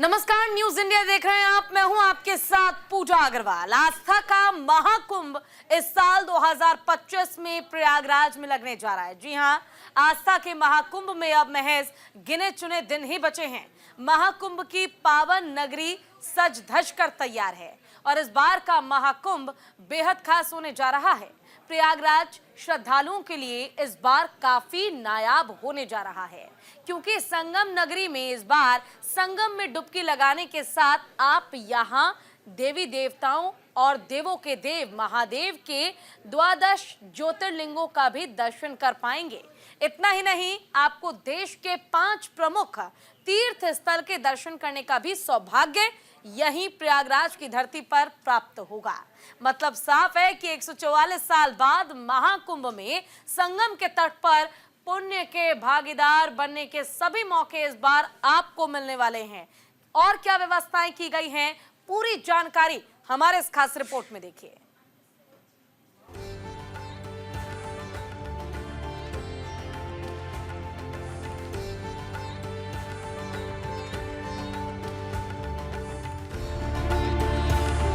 नमस्कार, news India देख रहे हैं आप। मैं हूं आपके साथ पूजा अग्रवाल। आस्था का महाकुंभ इस साल 2025 में प्रयागराज में लगने जा रहा है। जी हां, आस्था के महाकुंभ में अब महज गिने चुने दिन ही बचे हैं। महाकुंभ की पावन नगरी सज धज कर तैयार है और इस बार का महाकुंभ बेहद खास होने जा रहा है। प्रयागराज श्रद्धालुओं के लिए इस बार काफी नायाब होने जा रहा है, क्योंकि संगम नगरी में इस बार संगम में डुबकी लगाने के साथ आप यहां देवी देवताओं और देवों के देव महादेव के 12 ज्योतिर्लिंगों का भी दर्शन कर पाएंगे। इतना ही नहीं, आपको देश के 5 प्रमुख तीर्थ स्थल के दर्शन करने का भी सौभाग्य यहीं प्रयागराज की धरती पर प्राप्त होगा। मतलब साफ है कि 144 साल बाद महाकुंभ में संगम के तट पर पुण्य के भागीदार बनने के सभी मौके इस बार आपको मिलने वाले हैं। और क्या व्यवस्थाएं की गई हैं, पूरी जानकारी हमारे इस खास रिपोर्ट में देखिए।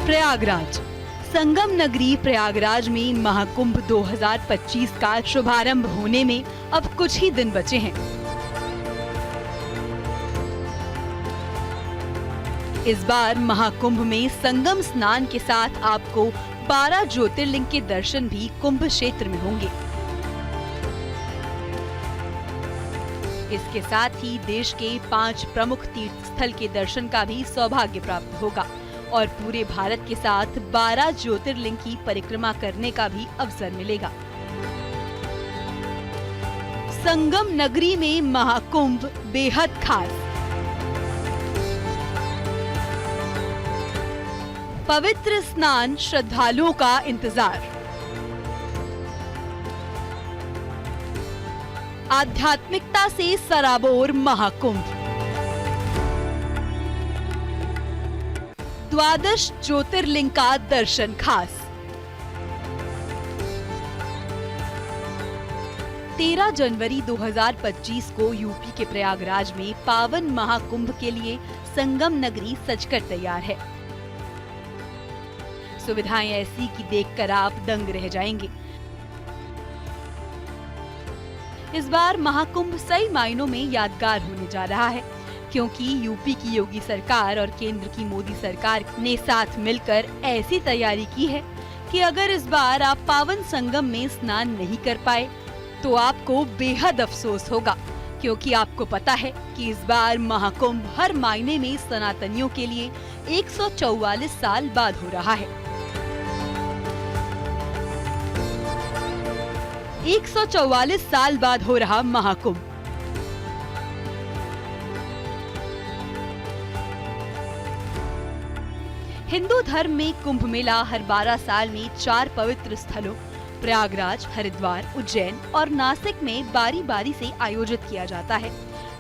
प्रयागराज संगम नगरी प्रयागराज में महाकुंभ 2025 का शुभारंभ होने में अब कुछ ही दिन बचे हैं। इस बार महाकुंभ में संगम स्नान के साथ आपको 12 ज्योतिर्लिंग के दर्शन भी कुंभ क्षेत्र में होंगे। इसके साथ ही देश के 5 प्रमुख तीर्थ स्थल के दर्शन का भी सौभाग्य प्राप्त होगा और पूरे भारत के साथ 12 ज्योतिर्लिंग की परिक्रमा करने का भी अवसर मिलेगा। संगम नगरी में महाकुंभ बेहद खास। पवित्र स्नान, श्रद्धालुओं का इंतजार। आध्यात्मिकता से सराबोर महाकुंभ। 12 ज्योतिर्लिंग का दर्शन खास। 13 जनवरी 2025 को यूपी के प्रयागराज में पावन महाकुंभ के लिए संगम नगरी सजकर तैयार है। सुविधाएं ऐसी कि देखकर आप दंग रह जाएंगे। इस बार महाकुंभ सही मायनों में यादगार होने जा रहा है, क्योंकि यूपी की योगी सरकार और केंद्र की मोदी सरकार ने साथ मिलकर ऐसी तैयारी की है कि अगर इस बार आप पावन संगम में स्नान नहीं कर पाए तो आपको बेहद अफसोस होगा, क्योंकि आपको पता है कि इस बार महाकुंभ हर मायने में सनातनियों के लिए 144 साल बाद हो रहा है। 144 साल बाद हो रहा महाकुंभ। हिंदू धर्म में कुंभ मेला हर 12 साल में 4 पवित्र स्थलों प्रयागराज, हरिद्वार, उज्जैन और नासिक में बारी बारी से आयोजित किया जाता है।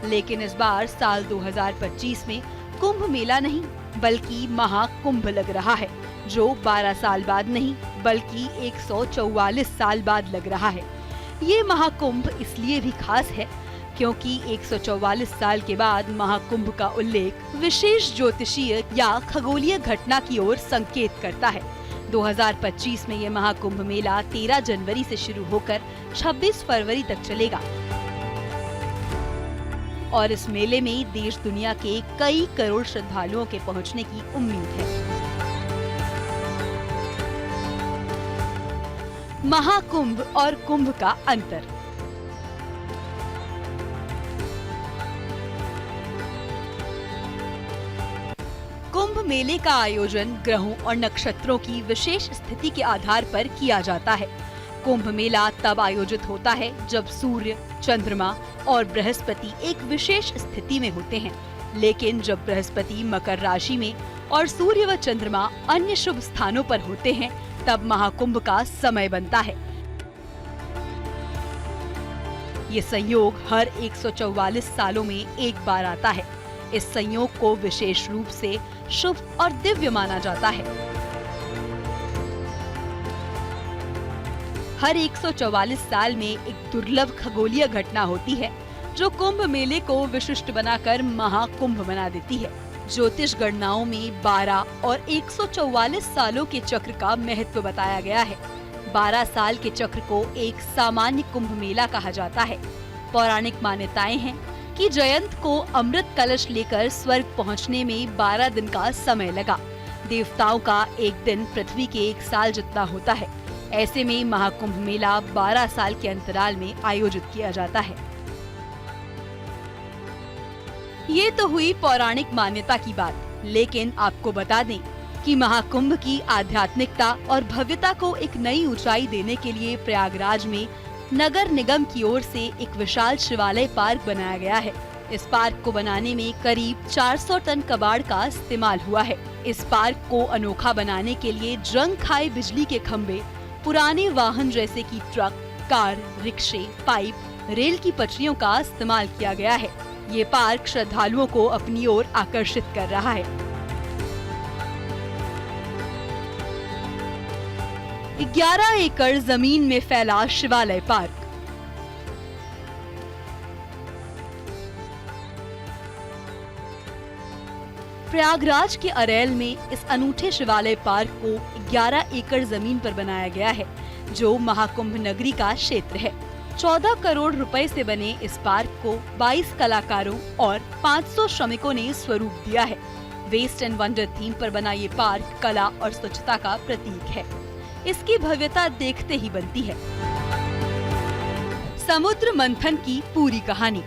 लेकिन इस बार साल 2025 में कुंभ मेला नहीं बल्कि महाकुंभ लग रहा है, जो 12 साल बाद नहीं बल्कि 144 साल बाद लग रहा है। ये महाकुंभ इसलिए भी खास है क्योंकि 144 साल के बाद महाकुंभ का उल्लेख विशेष ज्योतिषीय या खगोलीय घटना की ओर संकेत करता है। 2025 में ये महाकुंभ मेला 13 जनवरी से शुरू होकर 26 फरवरी तक चलेगा और इस मेले में देश दुनिया के कई करोड़ श्रद्धालुओं के पहुंचने की उम्मीद है। महाकुंभ और कुंभ का अंतर। कुंभ मेले का आयोजन ग्रहों और नक्षत्रों की विशेष स्थिति के आधार पर किया जाता है। कुंभ मेला तब आयोजित होता है जब सूर्य, चंद्रमा और बृहस्पति एक विशेष स्थिति में होते हैं। लेकिन जब बृहस्पति मकर राशि में और सूर्य व चंद्रमा अन्य शुभ स्थानों पर होते हैं, तब महाकुंभ का समय बनता है। ये संयोग हर 144 सालों में एक बार आता है। इस संयोग को विशेष रूप से शुभ और दिव्य माना जाता है। हर 144 साल में एक दुर्लभ खगोलीय घटना होती है जो कुंभ मेले को विशिष्ट बनाकर महाकुंभ बना देती है। ज्योतिष गणनाओं में 12 और 144 सालों के चक्र का महत्व बताया गया है। 12 साल के चक्र को एक सामान्य कुंभ मेला कहा जाता है। पौराणिक मान्यताएं हैं कि जयंत को अमृत कलश लेकर स्वर्ग पहुंचने में 12 दिन का समय लगा। देवताओं का एक दिन पृथ्वी के 1 साल जितना होता है। ऐसे में महाकुंभ मेला 12 साल के अंतराल में आयोजित किया जाता है। ये तो हुई पौराणिक मान्यता की बात, लेकिन आपको बता दें कि महाकुंभ की आध्यात्मिकता और भव्यता को एक नई ऊंचाई देने के लिए प्रयागराज में नगर निगम की ओर से एक विशाल शिवालय पार्क बनाया गया है। इस पार्क को बनाने में करीब 400 टन कबाड़ का इस्तेमाल हुआ है। इस पार्क को अनोखा बनाने के लिए जंग खाए बिजली के खंभे, पुराने वाहन जैसे कि ट्रक, कार, रिक्शे, पाइप, रेल की पटरियों का इस्तेमाल किया गया है। ये पार्क श्रद्धालुओं को अपनी ओर आकर्षित कर रहा है। 11 एकड़ जमीन में फैला शिवालय पार्क। प्रयागराज के अरैल में इस अनूठे शिवालय पार्क को 11 एकड़ जमीन पर बनाया गया है, जो महाकुंभ नगरी का क्षेत्र है। 14 करोड़ रुपए से बने इस पार्क को 22 कलाकारों और 500 श्रमिकों ने स्वरूप दिया है। वेस्ट एंड वंडर थीम पर बना ये पार्क कला और स्वच्छता का प्रतीक है। इसकी भव्यता देखते ही बनती है। समुद्र मंथन की पूरी कहानी।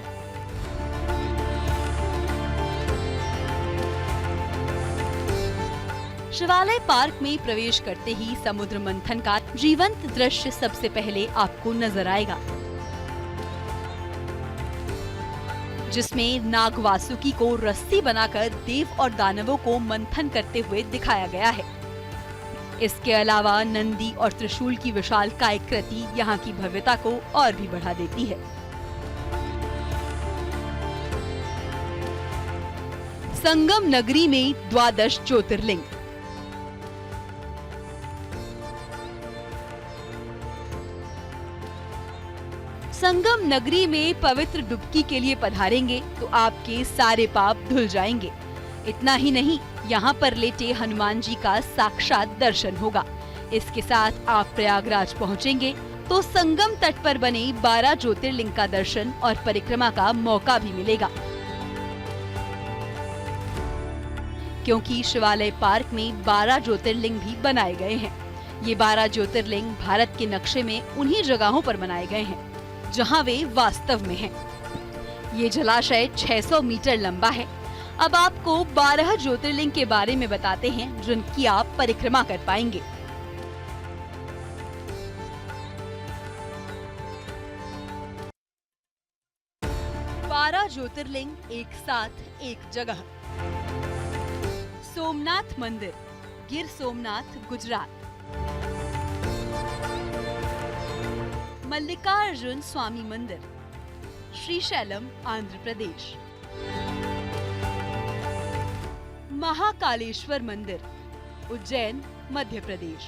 शिवालय पार्क में प्रवेश करते ही समुद्र मंथन का जीवंत दृश्य सबसे पहले आपको नजर आएगा, जिसमें नाग वासुकी को रस्सी बनाकर देव और दानवों को मंथन करते हुए दिखाया गया है। इसके अलावा नंदी और त्रिशूल की विशाल कायाकृति यहाँ की भव्यता को और भी बढ़ा देती है। संगम नगरी में 12 ज्योतिर्लिंग। संगम नगरी में पवित्र डुबकी के लिए पधारेंगे तो आपके सारे पाप धुल जाएंगे। इतना ही नहीं, यहाँ पर लेटे हनुमान जी का साक्षात दर्शन होगा। इसके साथ आप प्रयागराज पहुँचेंगे तो संगम तट पर बने 12 ज्योतिर्लिंग का दर्शन और परिक्रमा का मौका भी मिलेगा, क्योंकि शिवालय पार्क में 12 ज्योतिर्लिंग भी बनाए गए हैं। ये 12 ज्योतिर्लिंग भारत के नक्शे में उन्हीं जगहों पर बनाए गए हैं जहां वे वास्तव में हैं। ये जलाशय 600 मीटर लंबा है। अब आपको 12 ज्योतिर्लिंग के बारे में बताते हैं जिनकी आप परिक्रमा कर पाएंगे। बारह ज्योतिर्लिंग एक साथ एक जगह। सोमनाथ मंदिर, गिर सोमनाथ, गुजरात। मल्लिकार्जुन स्वामी मंदिर, श्रीशैलम, आंध्र प्रदेश। महाकालेश्वर मंदिर, उज्जैन, मध्य प्रदेश।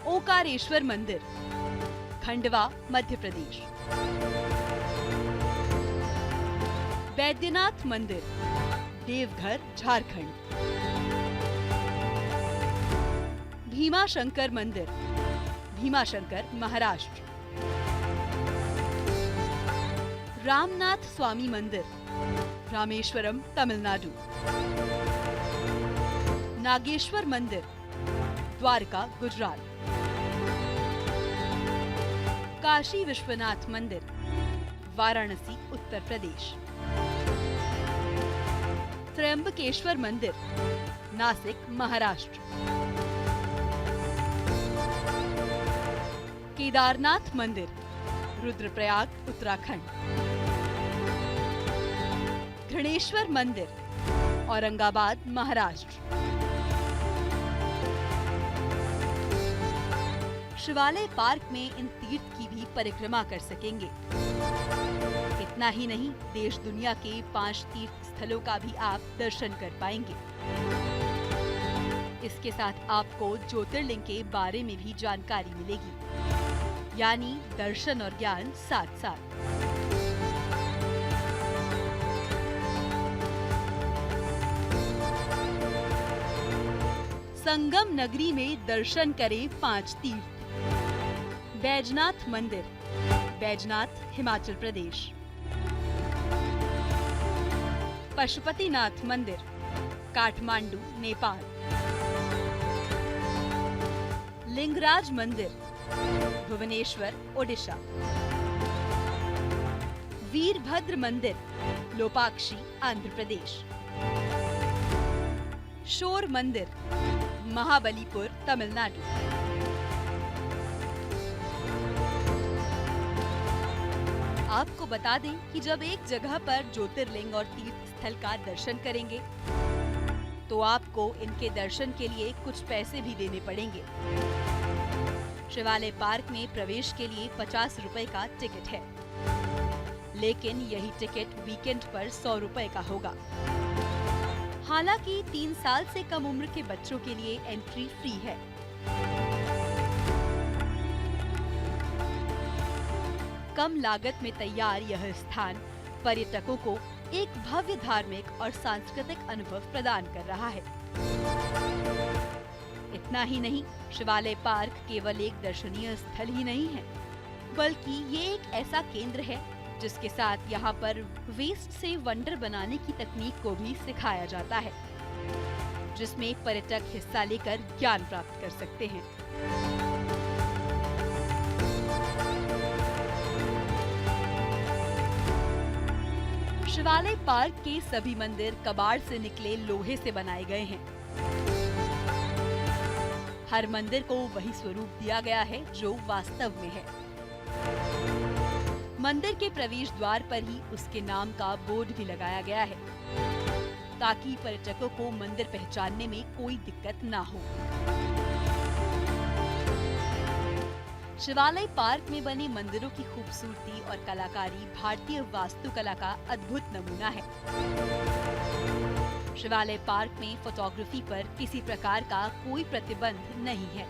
ओकारेश्वर मंदिर, खंडवा, मध्य प्रदेश। बैद्यनाथ मंदिर, देवघर, झारखंड। भीमाशंकर मंदिर, भीमाशंकर, महाराष्ट्र। रामनाथ स्वामी मंदिर, रामेश्वरम, तमिलनाडु। नागेश्वर मंदिर, द्वारका, गुजरात। काशी विश्वनाथ मंदिर, वाराणसी, उत्तर प्रदेश। त्र्यंबकेश्वर मंदिर, नासिक, महाराष्ट्र। केदारनाथ मंदिर, रुद्रप्रयाग, उत्तराखंड। घृणेश्वर मंदिर, औरंगाबाद, महाराष्ट्र। शिवालय पार्क में इन तीर्थ की भी परिक्रमा कर सकेंगे। इतना ही नहीं, देश दुनिया के 5 तीर्थ स्थलों का भी आप दर्शन कर पाएंगे। इसके साथ आपको ज्योतिर्लिंग के बारे में भी जानकारी मिलेगी, यानी दर्शन और ज्ञान साथ साथ। संगम नगरी में दर्शन करें 5 तीर्थ। बैजनाथ मंदिर, बैजनाथ, हिमाचल प्रदेश। पशुपतिनाथ मंदिर, काठमांडू, नेपाल। लिंगराज मंदिर, भुवनेश्वर, ओडिशा। वीरभद्र मंदिर, लोपाक्षी, आंध्र प्रदेश। शोर मंदिर, महाबलीपुर, तमिलनाडु। आपको बता दें कि जब एक जगह पर ज्योतिर्लिंग और तीर्थ स्थल का दर्शन करेंगे तो आपको इनके दर्शन के लिए कुछ पैसे भी देने पड़ेंगे। शिवालय पार्क में प्रवेश के लिए 50 रुपए का टिकट है, लेकिन यही टिकट वीकेंड पर 100 रुपए का होगा। हालांकि 3 साल से कम उम्र के बच्चों के लिए एंट्री फ्री है। कम लागत में तैयार यह स्थान पर्यटकों को एक भव्य धार्मिक और सांस्कृतिक अनुभव प्रदान कर रहा है। इतना ही नहीं, शिवालय पार्क केवल एक दर्शनीय स्थल ही नहीं है, बल्कि ये एक ऐसा केंद्र है जिसके साथ यहाँ पर वेस्ट से वंडर बनाने की तकनीक को भी सिखाया जाता है, जिसमें पर्यटक हिस्सा लेकर ज्ञान प्राप्त कर सकते हैं। शिवालय पार्क के सभी मंदिर कबाड़ से निकले लोहे से बनाए गए हैं। हर मंदिर को वही स्वरूप दिया गया है जो वास्तव में है। मंदिर के प्रवेश द्वार पर ही उसके नाम का बोर्ड भी लगाया गया है, ताकि पर्यटकों को मंदिर पहचानने में कोई दिक्कत ना हो। शिवालय पार्क में बने मंदिरों की खूबसूरती और कलाकारी भारतीय वास्तुकला का अद्भुत नमूना है। शिवालय पार्क में फोटोग्राफी पर किसी प्रकार का कोई प्रतिबंध नहीं है।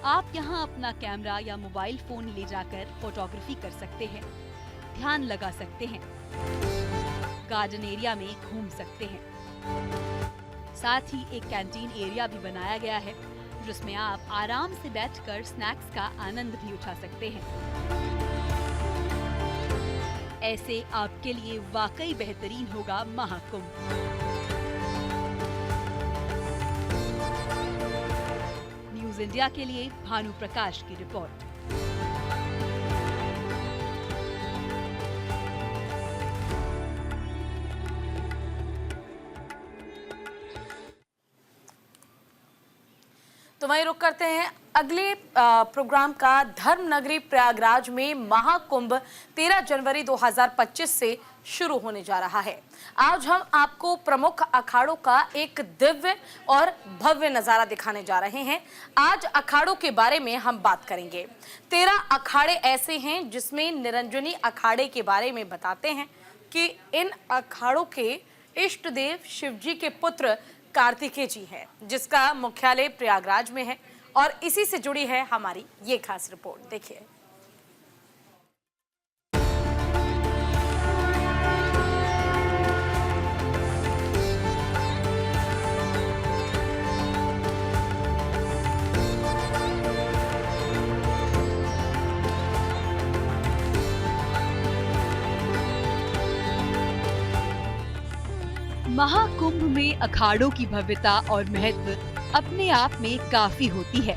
आप यहां अपना कैमरा या मोबाइल फोन ले जाकर फोटोग्राफी कर सकते हैं, ध्यान लगा सकते हैं, गार्डन एरिया में घूम सकते हैं। साथ ही एक कैंटीन एरिया भी बनाया गया है, जिसमें आप आराम से बैठकर स्नैक्स का आनंद भी उठा सकते हैं। ऐसे आपके लिए वाकई बेहतरीन होगा महाकुंभ। न्यूज़ इंडिया के लिए भानु प्रकाश की रिपोर्ट। तो वहीं रुक करते हैं अगले प्रोग्राम का। धर्म नगरी प्रयागराज में महाकुंभ 13 जनवरी 2025 से शुरू होने जा रहा है। आज हम आपको प्रमुख अखाड़ों का एक दिव्य और भव्य नजारा दिखाने जा रहे हैं। आज अखाड़ों के बारे में हम बात करेंगे। 13 अखाड़े ऐसे हैं जिसमें निरंजनी अखाड़े के बारे में बताते हैं कि इन अखाड़ों के इष्ट देव शिवजी के पुत्र कार्तिकेय जी है, जिसका मुख्यालय प्रयागराज में है, और इसी से जुड़ी है हमारी ये खास रिपोर्ट। देखिए। महाकुंभ में अखाड़ों की भव्यता और महत्व अपने आप में काफी होती है।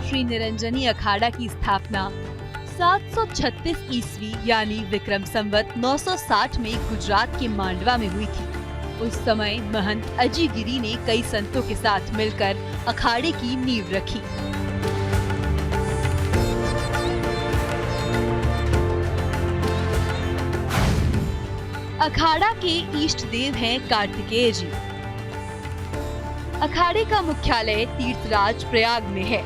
श्री निरंजनी अखाड़ा की स्थापना 736 ईस्वी यानी विक्रम संवत 960 में गुजरात के मांडवा में हुई थी। उस समय महंत अजीगिरी ने कई संतों के साथ मिलकर अखाड़े की नींव रखी। अखाड़ा के इष्ट देव हैं कार्तिकेय जी। अखाड़े का मुख्यालय तीर्थराज प्रयाग में है।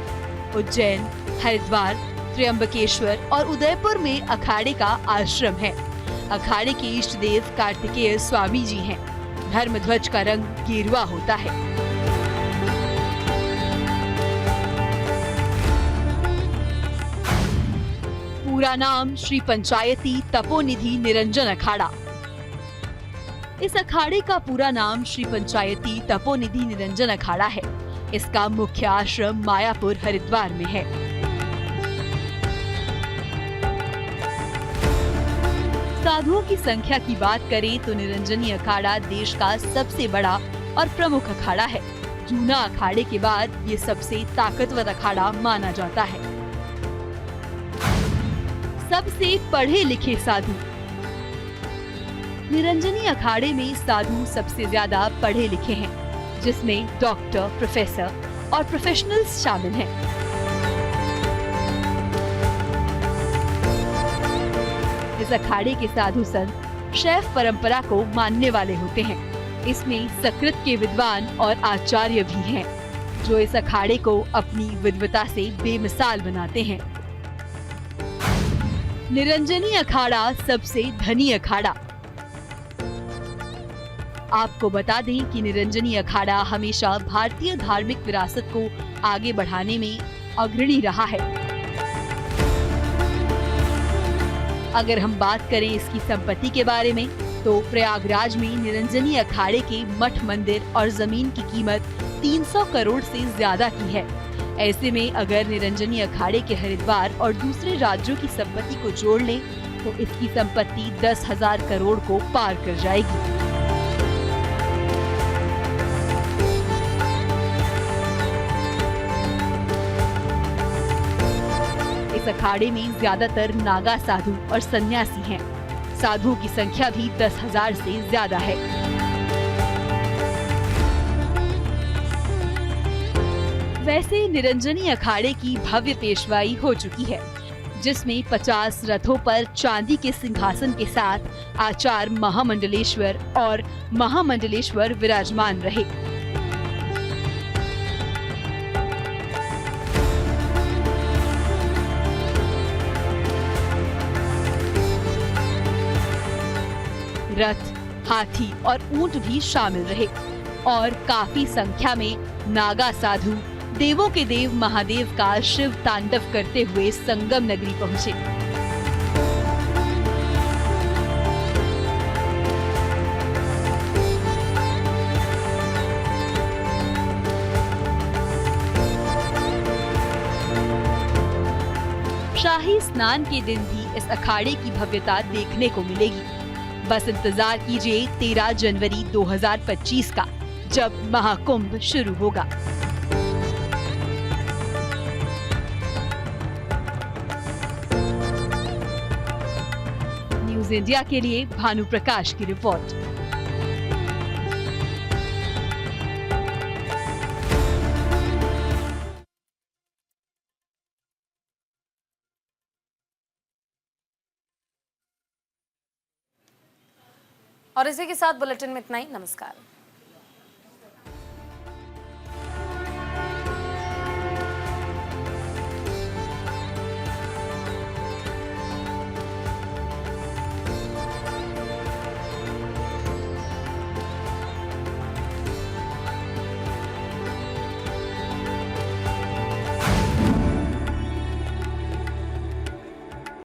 उज्जैन, हरिद्वार, त्र्यंबकेश्वर और उदयपुर में अखाड़े का आश्रम है। अखाड़े के इष्ट देव कार्तिकेय स्वामी जी हैं। धर्म ध्वज का रंग गेरुआ होता है। पूरा नाम श्री पंचायती तपोनिधि निरंजन अखाड़ा। इस अखाड़े का पूरा नाम श्री पंचायती तपोनिधि निरंजन अखाड़ा है। इसका मुख्य आश्रम मायापुर हरिद्वार में है। साधुओं की संख्या की बात करें तो निरंजनी अखाड़ा देश का सबसे बड़ा और प्रमुख अखाड़ा है। जूना अखाड़े के बाद ये सबसे ताकतवर अखाड़ा माना जाता है। सबसे पढ़े लिखे साधु। निरंजनी अखाड़े में साधु सबसे ज्यादा पढ़े लिखे हैं, जिसमें डॉक्टर, प्रोफेसर और प्रोफेशनल्स शामिल हैं। इस अखाड़े के साधु संत शैव परंपरा को मानने वाले होते हैं। इसमें सकृत के विद्वान और आचार्य भी हैं, जो इस अखाड़े को अपनी विद्वता से बेमिसाल बनाते हैं। निरंजनी अखाड़ा सबसे धनी अखाड़ा। आपको बता दें कि निरंजनी अखाड़ा हमेशा भारतीय धार्मिक विरासत को आगे बढ़ाने में अग्रणी रहा है। अगर हम बात करें इसकी संपत्ति के बारे में, तो प्रयागराज में निरंजनी अखाड़े के मठ, मंदिर और जमीन की कीमत 300 करोड़ से ज्यादा की है। ऐसे में अगर निरंजनी अखाड़े के हरिद्वार और दूसरे राज्यों की संपत्ति को जोड़ लें, तो इसकी संपत्ति 10,000 करोड़ को पार कर जाएगी। इस अखाड़े में ज्यादातर नागा साधु और सन्यासी हैं। साधुओं की संख्या भी 10,000 से ज्यादा है। वैसे निरंजनी अखाड़े की भव्य पेशवाई हो चुकी है, जिसमें 50 रथों पर चांदी के सिंहासन के साथ आचार्य महामंडलेश्वर और महामंडलेश्वर विराजमान रहे। रथ, हाथी और ऊंट भी शामिल रहे और काफी संख्या में नागा साधु देवों के देव महादेव का शिव तांडव करते हुए संगम नगरी पहुंचे। शाही स्नान के दिन भी इस अखाड़े की भव्यता देखने को मिलेगी। बस इंतजार कीजिए 13 जनवरी 2025 का, जब महाकुंभ शुरू होगा। न्यूज़ इंडिया के लिए भानु प्रकाश की रिपोर्ट। और इसी के साथ बुलेटिन में इतना ही। नमस्कार।